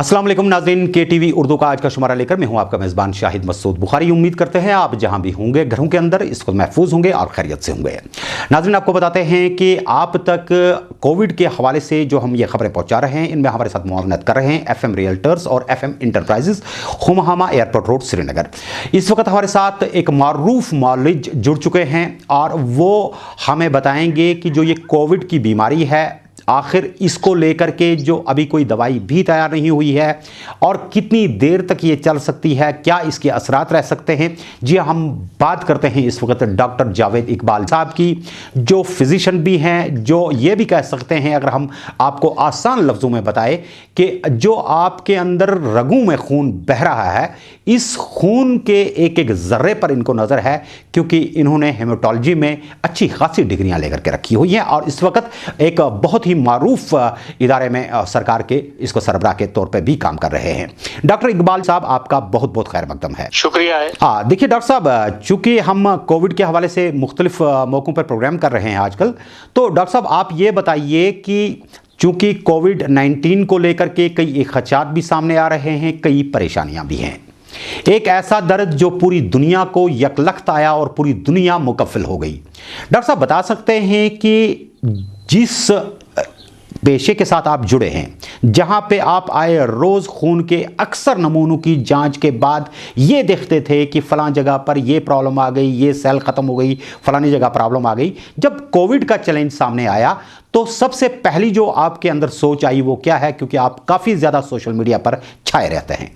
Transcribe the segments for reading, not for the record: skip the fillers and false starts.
अस्सलाम वालेकुम नाज़रीन, के टीवी उर्दू का आज का शुमारा लेकर मैं हूं आपका मेज़बान शाहिद मसूद बुखारी। उम्मीद करते हैं आप जहां भी होंगे घरों के अंदर इस वक्त महफूज होंगे और खैरियत से होंगे। नाज़रीन, आपको बताते हैं कि आप तक कोविड के हवाले से जो हम ये खबरें पहुंचा रहे हैं, इनमें हमारे साथ मुआवनत कर रहे हैं FM रियल्टर्स और FM enterprises, Humhama airport road, Srinagar. इस वक्त हमारे साथ एक मारूफ मौलिज जुड़ चुके हैं और वो हमें बताएंगे कि जो ये कोविड की बीमारी है, आखिर इसको लेकर के जो अभी कोई दवाई भी तैयार नहीं हुई है और कितनी देर तक ये चल सकती है, क्या इसके असरात रह सकते हैं। जी, हम बात करते हैं इस वक्त डॉक्टर जावेद इकबाल साहब की, जो फिजिशियन भी हैं, जो ये भी कह सकते हैं, अगर हम आपको आसान लफ्ज़ों में बताएं, कि जो आपके अंदर रगों में खून बह रहा है, इस खून के एक एक ज़र्रे पर इनको नज़र है, क्योंकि इन्होंने हेमाटोलॉजी में अच्छी खासी डिग्रियां लेकर के रखी हुई हैं और इस वक्त एक बहुत ही मारूफ इदारे में सरकार के इसको सरबराह के तौर पे भी काम कर रहे हैं। डॉक्टर इकबाल साहब, आपका बहुत बहुत खैर मकदम है। शुक्रिया है। हाँ, देखिए डॉक्टर साहब, चूंकि हम कोविड के हवाले से मुख्तलिफ मौकों पर प्रोग्राम कर रहे हैं आजकल, तो डॉक्टर साहब आप ये बताइए कि चूंकि कोविड-19 को लेकर के कई खदशात भी सामने आ रहे हैं, कई परेशानियां भी हैं, एक ऐसा दर्द जो पूरी दुनिया को यकलख्त आया और पूरी दुनिया मुकफ्फिल हो गई। डॉक्टर साहब बता सकते हैं कि जिस पेशे के साथ आप जुड़े हैं, जहां पे आप आए रोज खून के अक्सर नमूनों की जांच के बाद ये देखते थे कि फलां जगह पर ये प्रॉब्लम आ गई, ये सेल खत्म हो गई, फलानी जगह प्रॉब्लम आ गई, जब कोविड का चैलेंज सामने आया तो सबसे पहली जो आपके अंदर सोच आई वो क्या है, क्योंकि आप काफी ज्यादा सोशल मीडिया पर छाए रहते हैं?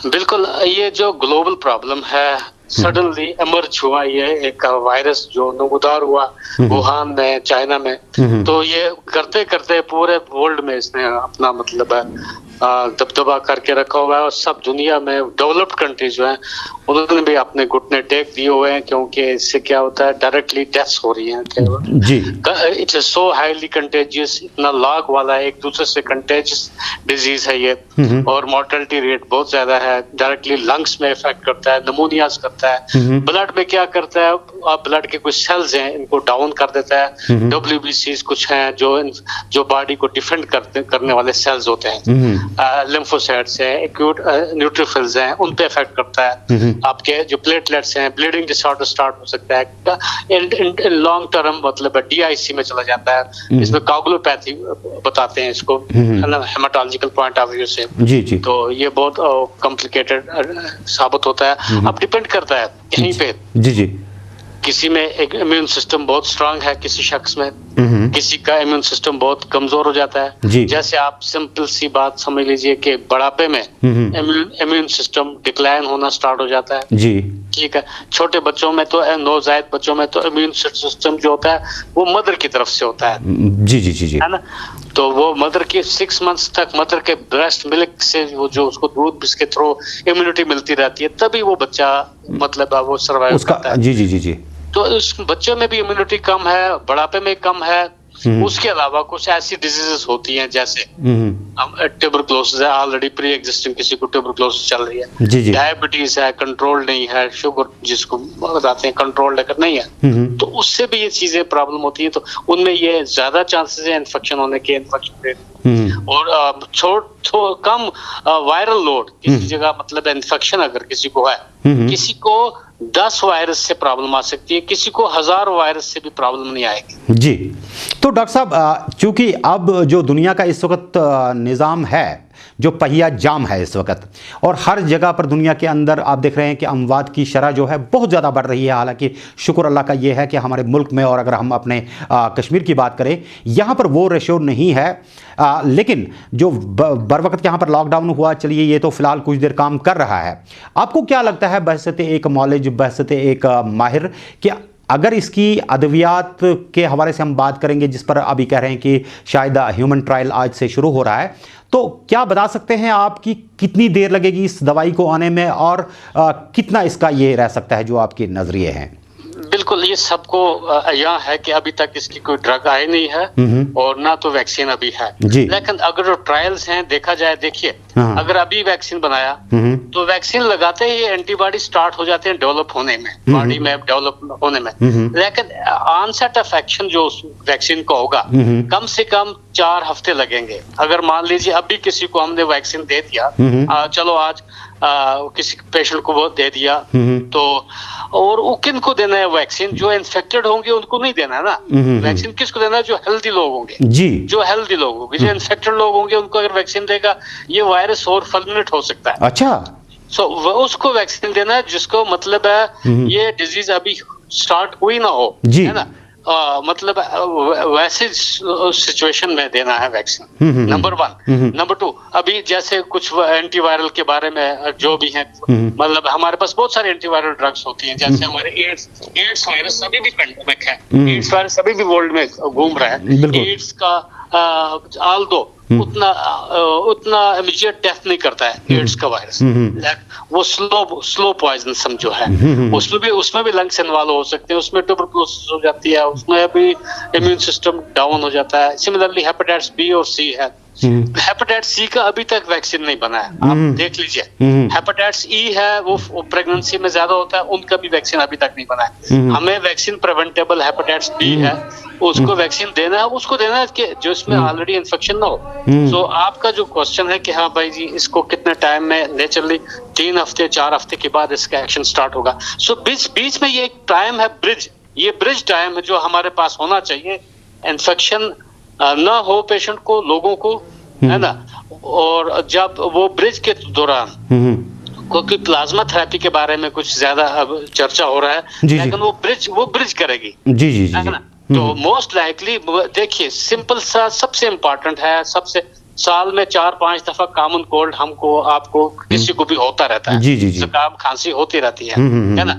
बिल्कुल, ये जो ग्लोबल प्रॉब्लम है, सडनली इमर्ज हुआ, ये एक वायरस जो नमूदार हुआ वुहान में, चाइना में, तो ये करते करते पूरे वर्ल्ड में इसने अपना मतलब दबदबा करके रखा हुआ है और सब दुनिया में डेवलप्ड कंट्रीज जो हैं उन्होंने भी अपने घुटने टेक दिए हुए हैं, क्योंकि इससे क्या होता है, डायरेक्टली डेथ्स हो रही हैं जी। इट्स सो हाईली कंटेजियस, इतना लाग वाला है, एक दूसरे से कंटेजियस डिजीज है ये, और मोर्टेलिटी रेट बहुत ज्यादा है, डायरेक्टली लंग्स में इफेक्ट करता है, नमोनियाज करता है, ब्लड में क्या करता है, ब्लड के कुछ सेल्स हैं इनको डाउन कर देता है, WBCs कुछ हैं जो बॉडी को डिफेंड करने वाले सेल्स होते हैं, लिम्फोसाइट्स हैं, एक्यूट न्यूट्रोफिल्स हैं, उन पे इफेक्ट करता है, आपके जो प्लेटलेट्स हैं, ब्लीडिंग डिसऑर्डर स्टार्ट हो सकता है, इन लॉन्ग टर्म मतलब DIC में चला जाता है, इसमें कागुलोपैथी बताते हैं इसको हेमाटोलॉजिकल पॉइंट ऑफ व्यू से। जी, तो ये बहुत कॉम्प्लिकेटेड साबित होता है। अब डिपेंड करता है कहीं पे, जी, किसी में एक इम्यून सिस्टम बहुत स्ट्रांग है, किसी शख्स में किसी का इम्यून सिस्टम बहुत कमजोर हो जाता है। जैसे आप सिंपल सी बात समझ लीजिए कि बुढ़ापे में इम्यून सिस्टम डिक्लाइन होना स्टार्ट हो जाता है जी, ठीक है। छोटे बच्चों में तो, नवजायद बच्चों में तो इम्यून सिस्टम जो होता है वो मदर की तरफ से होता है जी जी जी जी, है ना। तो वो मदर के 6 मंथ्स तक मदर के ब्रेस्ट मिल्क से वो जो उसको दूध इसके थ्रू इम्यूनिटी मिलती रहती है, तभी वो बच्चा मतलब वो सर्वाइव करता है। जी जी जी जी, तो उस बच्चों में भी इम्यूनिटी कम है, बुढ़ापे में कम है। उसके अलावा कुछ ऐसी डिजीजेस होती हैं जैसे ट्यूबरकुलोसिस है, ऑलरेडी प्री एग्जिस्टिंग किसी को ट्यूबरकुलोसिस चल रही है, डायबिटीज है, कंट्रोल नहीं है, शुगर जिसको बताते हैं कंट्रोल लेकर नहीं है, तो उससे भी ये चीजें प्रॉब्लम होती है। तो उनमें ये ज्यादा चांसेस है इन्फेक्शन होने के, इन्फेक्शन और कम वायरल लोड किसी जगह, मतलब इन्फेक्शन अगर किसी को है, किसी को 10 वायरस से प्रॉब्लम आ सकती है, किसी को 1000 वायरस से भी प्रॉब्लम नहीं आएगी जी। तो डॉक्टर साहब, चूंकि अब जो दुनिया का इस वक्त निज़ाम है, जो पहिया जाम है इस वक्त, और हर जगह पर दुनिया के अंदर आप देख रहे हैं कि अमवात की शरह जो है बहुत ज़्यादा बढ़ रही है। हालांकि शुक्र अल्लाह का ये है कि हमारे मुल्क में, और अगर हम अपने कश्मीर की बात करें, यहाँ पर वो रेशो नहीं है, लेकिन जो बर वक्त यहाँ पर लॉकडाउन हुआ, चलिए ये तो फ़िलहाल कुछ देर काम कर रहा है। आपको क्या लगता है बहसते एक मौलिज, बहसते एक माहिर, कि अगर इसकी अद्वियात के हवाले से हम बात करेंगे, जिस पर अभी कह रहे हैं कि शायद ह्यूमन ट्रायल आज से शुरू हो रहा है, तो क्या बता सकते हैं आप कि कितनी देर लगेगी इस दवाई को आने में और कितना इसका ये रह सकता है, जो आपके नजरिए हैं? बिल्कुल, ये सबको यहाँ है कि अभी तक इसकी कोई ड्रग आई नहीं है और ना तो वैक्सीन अभी है। लेकिन अगर जो ट्रायल्स हैं देखा जाए, देखिए अगर अभी वैक्सीन बनाया तो वैक्सीन लगाते ही एंटीबॉडी स्टार्ट हो जाते हैं डेवलप होने में, बॉडी में डेवलप होने में। लेकिन ऑनसेट ऑफ एक्शन जो उस वैक्सीन का होगा कम से कम 4 हफ्ते लगेंगे। अगर मान लीजिए अभी किसी को हमने वैक्सीन दे दिया, चलो आज किसी पेशेंट को वो दे दिया, तो और किन को देना है वैक्सीन? जो इन्फेक्टेड होंगे उनको नहीं देना है ना। वैक्सीन किसको देना है? जो हेल्दी लोग होंगे जी, जो हेल्दी लोग होंगे। जो इन्फेक्टेड लोग होंगे उनको अगर वैक्सीन देगा ये वायरस और फल्मिनेट हो सकता है। अच्छा, सो उसको वैक्सीन देना है जिसको मतलब है ये डिजीज अभी स्टार्ट हुई ना हो, है ना। मतलब वैसे सिचुएशन में देना है वैक्सीन, नंबर 1। नंबर 2, अभी जैसे कुछ एंटीवायरल के बारे में जो भी हैं, मतलब हमारे पास बहुत सारे एंटीवायरल ड्रग्स होती हैं। जैसे हमारे एड्स वायरस अभी भी पेंडेमिक है, एड्स वायरस अभी भी वर्ल्ड में घूम रहा है। एड्स का आल्दो उतना इमीडिएट डेथ नहीं करता है एड्स का वायरस, वो स्लो पॉइजन समझो है। उसमें भी लंग्स इन्वॉल्व हो सकते हैं, उसमें ट्यूबरकुलोसिस हो जाती है, उसमें भी इम्यून सिस्टम डाउन हो जाता है। सिमिलरली हेपेटाइटिस बी और सी है। हेपेटाइटिस सी का अभी तक वैक्सीन नहीं बना है, आप देख लीजिए। हेपेटाइटिस ई है, वो प्रेगनेंसी में ज्यादा होता है, उनका भी वैक्सीन अभी तक नहीं बना है। हमें वैक्सीन प्रिवेंटेबल हेपेटाइटिस बी है, उसको वैक्सीन देना है। उसको देना है कि जो इसमें ऑलरेडी इन्फेक्शन ना हो। सो आपका जो क्वेश्चन है कि हाँ भाई जी इसको कितने टाइम में, नेचुरली 3 हफ्ते 4 हफ्ते के बाद इसका एक्शन स्टार्ट होगा। सो बीच में ये एक टाइम है, ये ब्रिज टाइम है जो हमारे पास होना चाहिए। इन्फेक्शन ना हो पेशेंट को, लोगों को, है ना। और जब वो ब्रिज के दौरान, क्योंकि प्लाज्मा थेरेपी के बारे में कुछ ज्यादा अब चर्चा हो रहा है, लेकिन वो ब्रिज करेगी, है ना। तो मोस्ट लाइकली देखिए, सिंपल सा सबसे इम्पोर्टेंट है, सबसे साल में 4-5 दफा कॉमन कोल्ड हमको, आपको, किसी को भी होता रहता है। जुकाम खांसी होती रहती है ना।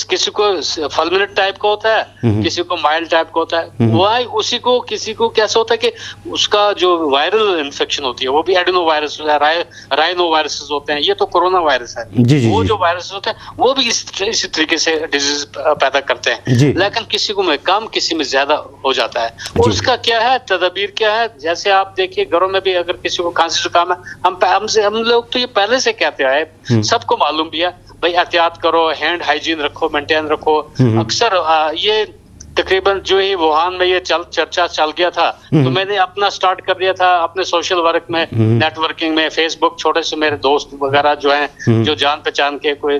किसी को फल्मिनेट टाइप का होता है, किसी को माइल्ड टाइप का होता है। वही उसी को किसी को कैसा होता है कि उसका जो वायरल इन्फेक्शन होती है वो भी एडिनो वायरस, राइनो वायरसेस होते हैं। ये तो कोरोना वायरस है। वो जो वायरस होते हैं वो भी इसी तरीके से डिजीज पैदा करते हैं, लेकिन किसी को में कम, किसी में ज्यादा हो जाता है। और उसका क्या है, तदबीर क्या है? जैसे आप देखिए घरों में भी अगर किसी को खांसी जुकाम है, हम लोग तो ये पहले से कहते आए, सबको मालूम भी है भाई एहतियात करो, हैंड हाइजीन रखो, मेंटेन रखो। अक्सर ये तकरीबन जो ही वुहान में ये चर्चा चल गया था, तो मैंने अपना स्टार्ट कर दिया था अपने सोशल वर्क में, नेटवर्किंग में, फेसबुक, छोटे से मेरे दोस्त वगैरह जो हैं, जो जान पहचान के कोई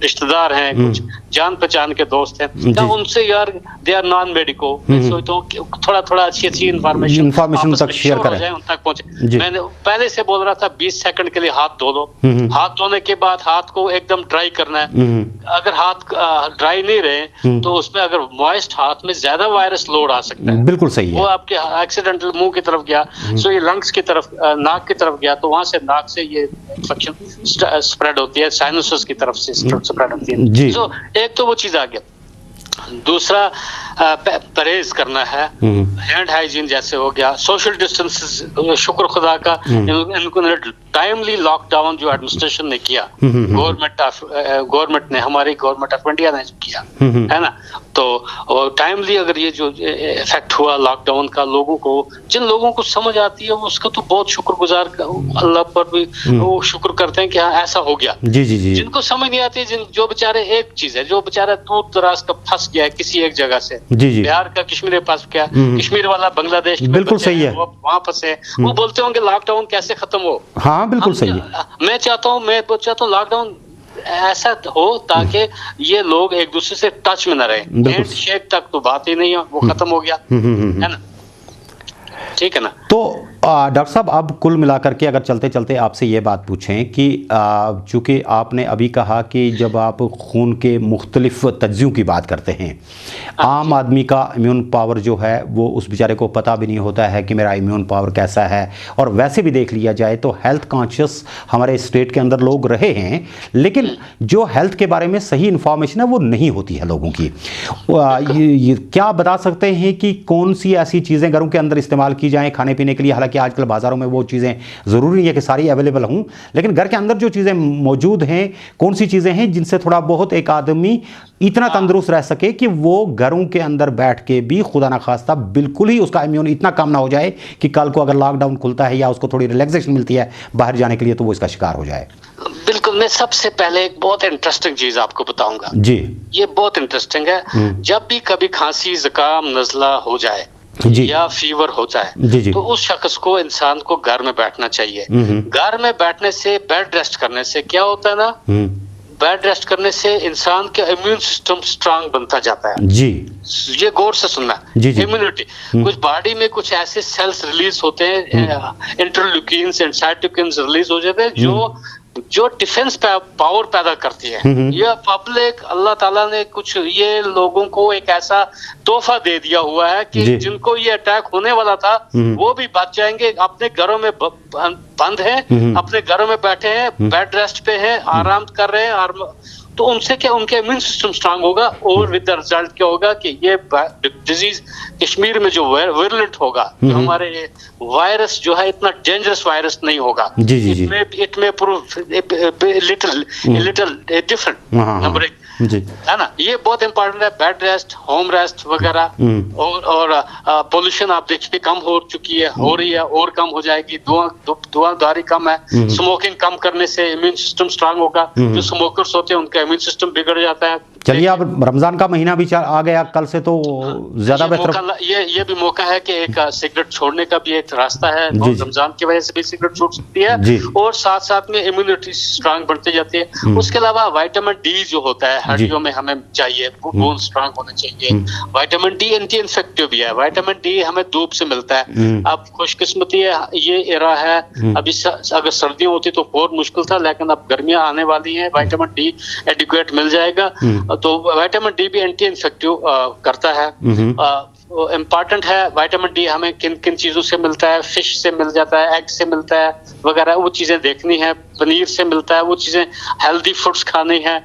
रिश्तेदार हैं, कुछ जान पहचान के दोस्त हैं, तो उनसे यार दे आर नॉन मेडिको, तो थोड़ा अच्छी इन्फॉर्मेशन तक शेयर करें, उन तक पहुंचे। मैंने पहले से बोल रहा था 20 सेकंड के लिए हाथ धो लो। हाथ धोने के बाद हाथ को एकदम ड्राई करना है। अगर हाथ ड्राई नहीं रहे तो उसमें अगर मॉइस्ट हाथ में ज्यादा वायरस लोड आ सकता है। बिल्कुल सही है। वो आपके एक्सीडेंटल मुंह की तरफ गया, सो ये लंग्स की तरफ, नाक की तरफ गया, तो वहां से नाक से ये इन्फेक्शन स्प्रेड होती है, साइनसस की तरफ से स्प्रेड होती है। सो एक तो वो चीज आ गया। दूसरा परहेज करना है, हैंड हाइजीन जैसे हो गया, सोशल डिस्टेंस, शुक्र खुदा का इनको टाइमली लॉकडाउन जो एडमिनिस्ट्रेशन ने किया, गवर्नमेंट ने, हमारी गवर्नमेंट ऑफ इंडिया ने किया, है ना। तो टाइमली अगर ये जो इफेक्ट हुआ लॉकडाउन का, लोगों को, जिन लोगों को समझ आती है उसका तो बहुत शुक्रगुजार, अल्लाह पर भी वो शुक्र करते हैं कि हाँ ऐसा हो गया। जिनको समझ नहीं आती, जो बेचारे, एक चीज है, जो बेचारा दूर दराज का फंस गया है किसी एक जगह से, बिहार का कश्मीर के पास क्या, कश्मीर वाला बांग्लादेश, बिल्कुल सही है, वहां फंसे, वो बोलते होंगे लॉकडाउन कैसे खत्म हो। हाँ बिल्कुल सही है। मैं चाहता हूँ लॉकडाउन ऐसा हो ताकि ये लोग एक दूसरे से टच में न रहे। हैंड शेक तक तो बात ही नहीं है, वो खत्म हो गया, है ना। ठीक है ना। तो डॉक्टर साहब, अब कुल मिलाकर के अगर चलते चलते आपसे ये बात पूछें कि चूँकि आपने अभी कहा कि जब आप खून के मुख्तलिफ तज्ज़ियों की बात करते हैं, आम आदमी का इम्यून पावर जो है वो उस बेचारे को पता भी नहीं होता है कि मेरा इम्यून पावर कैसा है। और वैसे भी देख लिया जाए तो हेल्थ कॉन्शियस हमारे स्टेट के अंदर लोग रहे हैं, लेकिन जो हेल्थ के बारे में सही इन्फॉर्मेशन है वो नहीं होती है लोगों की। ये क्या बता सकते हैं कि कौन सी ऐसी चीज़ें घरों के अंदर इस्तेमाल इस्तेमाल की जाएँ खाने पीने के लिए। हालांकि आजकल बाज़ारों में वो चीज़ें ज़रूरी नहीं है कि सारी अवेलेबल हों, लेकिन घर के अंदर जो चीज़ें मौजूद हैं, कौन सी चीज़ें हैं जिनसे थोड़ा बहुत एक आदमी इतना तंदुरुस्त रह सके कि वो घरों के अंदर बैठ के भी खुदा ना खास्ता बिल्कुल ही उसका इम्यून इतना कम ना हो जाए कि कल को अगर लॉकडाउन खुलता है या उसको थोड़ी रिलैक्सेशन मिलती है बाहर जाने के लिए तो वो इसका शिकार हो जाए। बिल्कुल, मैं सबसे पहले एक बहुत इंटरेस्टिंग चीज आपको बताऊंगा जी, ये बहुत इंटरेस्टिंग है। जब भी कभी खांसी, जुकाम, नजला हो जाए जी, या फीवर हो जाए जी, जी, तो उस शख्स को, इंसान को घर में बैठना चाहिए। घर में बैठने से, बेड रेस्ट करने से क्या होता है ना, बेड रेस्ट करने से इंसान का इम्यून सिस्टम स्ट्रांग बनता जाता है। जी, ये गौर से सुनना। जी, जी, इम्यूनिटी, कुछ बॉडी में कुछ ऐसे सेल्स रिलीज होते हैं, इंटरल्यूकिन्स एंड साइटोकिन्स रिलीज हो जाते हैं जो डिफेंस पावर पैदा करती है। ये पब्लिक, अल्लाह ताला ने कुछ ये लोगों को एक ऐसा तोहफा दे दिया हुआ है कि जिनको ये अटैक होने वाला था वो भी बच जाएंगे। अपने घरों में बंद हैं, अपने घरों में बैठे हैं, बेड रेस्ट पे हैं, आराम कर रहे हैं, तो उनसे क्या, उनके इम्यून सिस्टम स्ट्रांग होगा और विद द रिजल्ट क्या होगा कि ये डिजीज कश्मीर में जो विरलेंट होगा, जो हमारे वायरस जो है इतना डेंजरस वायरस नहीं होगा। इट में लिटिल डिफरेंट नंबर एक है ना। ये बहुत इंपॉर्टेंट है, बेड रेस्ट, होम रेस्ट वगैरह। और पोल्यूशन आप देखिए कम हो चुकी है, हो रही है और कम हो जाएगी। धुआंधारी कम है, स्मोकिंग कम करने से इम्यून सिस्टम स्ट्रांग होगा। जो स्मोकर्स होते हैं उनका इम्यून सिस्टम बिगड़ जाता है। चलिए, अब रमजान का महीना भी आ गया कल से, तो ज्यादा बेहतर ये भी मौका है कि एक सिगरेट छोड़ने का भी एक रास्ता है। रमजान की वजह से भी सिगरेट छूट सकती है और साथ साथ में इम्यूनिटी स्ट्रांग बढ़ती जाती है। उसके अलावा विटामिन डी जो होता है हड्डियों में हमें चाहिए, बोन स्ट्रांग होने चाहिए। विटामिन डी एंटी इन्फेक्टिव भी है। विटामिन डी हमें धूप से मिलता है। अब खुशकिस्मती है, ये एरा है। अभी अगर सर्दियां होती तो बहुत मुश्किल था, लेकिन अब गर्मियां आने वाली हैं, विटामिन डी एडिक्वेट मिल जाएगा। तो विटामिन डी भी एंटी इन्फेक्टिव करता है। इम्पॉर्टेंट है। विटामिन डी हमें किन किन चीजों से मिलता है? फिश से मिल जाता है, एग से मिलता है वगैरह, वो चीजें देखनी है। पनीर से मिलता है, वो चीजें हेल्दी फूड्स खानी है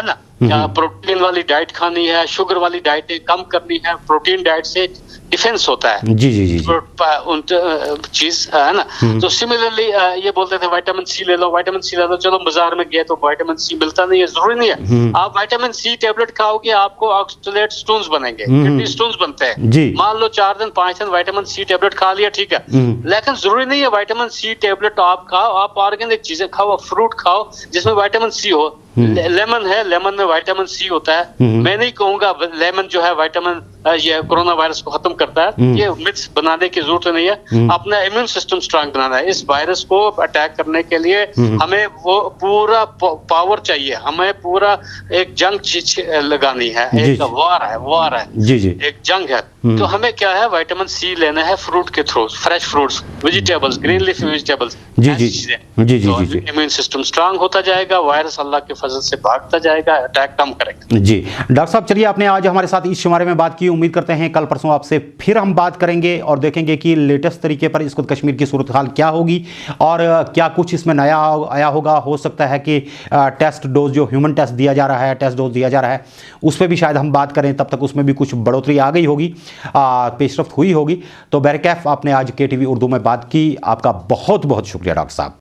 ना। प्रोटीन वाली डाइट खानी है, शुगर वाली डाइट कम करनी है। प्रोटीन डाइट से डिफेंस होता है। जी जी जी, चीज है ना। तो सिमिलरली ये बोलते थे विटामिन सी ले लो, विटामिन सी ले लो। चलो बाजार में गए तो विटामिन सी मिलता नहीं है, जरूरी नहीं है। आप विटामिन सी टेबलेट खाओगे आपको ऑक्सलेट स्टोन्स बनेंगे, किडनी स्टोन्स बनते हैं। मान लो 4 दिन 5 दिन विटामिन सी टेबलेट खा लिया, ठीक है, लेकिन जरूरी नहीं है विटामिन सी टेबलेट आप खाओ। आप ऑर्गेनिक चीजें खाओ, फ्रूट खाओ जिसमें विटामिन सी हो। लेमन है, लेमन में विटामिन सी होता है। मैं नहीं कहूंगा लेमन जो है विटामिन ये कोरोना वायरस को खत्म करता है। ये मिथ्स बनाने की जरूरत नहीं है। अपना इम्यून सिस्टम स्ट्रांग बनाना है। इस वायरस को अटैक करने के लिए हमें वो पूरा पावर चाहिए। हमें पूरा एक जंग लगानी है। एक वार है, एक जंग है। तो हमें क्या है, विटामिन सी लेना है फ्रूट के through, fresh fruits, vegetables, green leaf vegetables, immune system strong होता जाएगा। वायरस अल्लाह के फजल से भागता जाएगा, अटैक कम करेगा। जी डॉक्टर साहब, चलिए आपने आज हमारे साथ इस शुमारे में बात की। उम्मीद करते हैं कल परसों आपसे फिर हम बात करेंगे और देखेंगे कि लेटेस्ट तरीके पर इसको कश्मीर की सूरत हाल क्या होगी और क्या कुछ इसमें नया आया होगा। हो सकता है कि टेस्ट डोज जो ह्यूमन टेस्ट दिया जा रहा है, टेस्ट डोज दिया जा रहा है, उस पर भी शायद हम बात करें। तब तक उसमें भी कुछ बढ़ोतरी आ गई होगी, पेशरफ्त हुई होगी। तो बैरकैफ आपने आज KTV उर्दू में बात की। आपका बहुत बहुत शुक्रिया डॉक्टर साहब।